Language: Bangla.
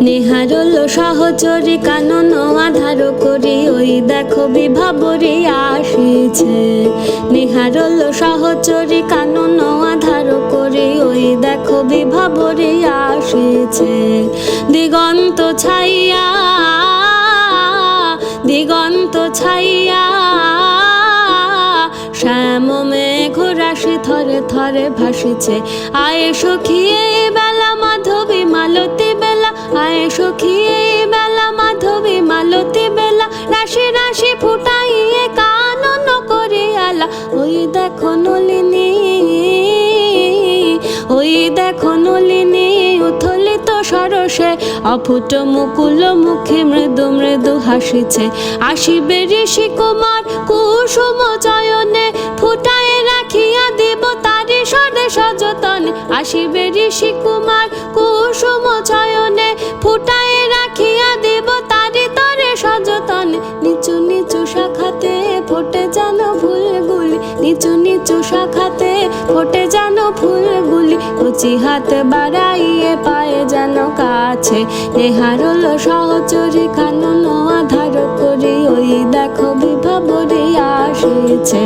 নেহারল সহচরী কানন আধার করি ওই দেখো বিভাবরী আসিছে। নেহারল সহচরী কানন আধার করি ওই দেখো বিভাবরী আসিছে। দিগন্ত ছাইয়া দিগন্ত ছাইয়া শ্যাম মেঘ রাশি থরে থরে ভাসিছে। আয়ে সখী এই বেলা মাধবী মালতী বেলা, আয়ে সখী এই বেলা মাধবী মালতী বেলা, রাশি রাশি ফুটাইয়ে কানন করি আলা। ওই দেখো নলিনী, ওই দেখো নলিনী উথলিত সরসে, অফুট মুকুল মুখে মৃদু মৃদু হাসিছে। আসিবে ঋষি কুমার কুসুম চয়নে, ফুটায় রাখিয়া দিব তারি সরে সযতনে। আসিবে ঋষি কুমার কুসুম চয়নে, ফুটায় রাখিয়া দিব তারি তরে সযতনে। নিচু নিচু শাখাতে ফোটে যেন ফুলগুলি, নিচু নিচু শাখাতে ফোটে যেন ফুলগুলি, কচি হাত বাড়াইয়ে পায়ে যেন কাছে। নেহারল সহচরী কানন আধার করি ওই দেখো বিভাবরী আসিছে।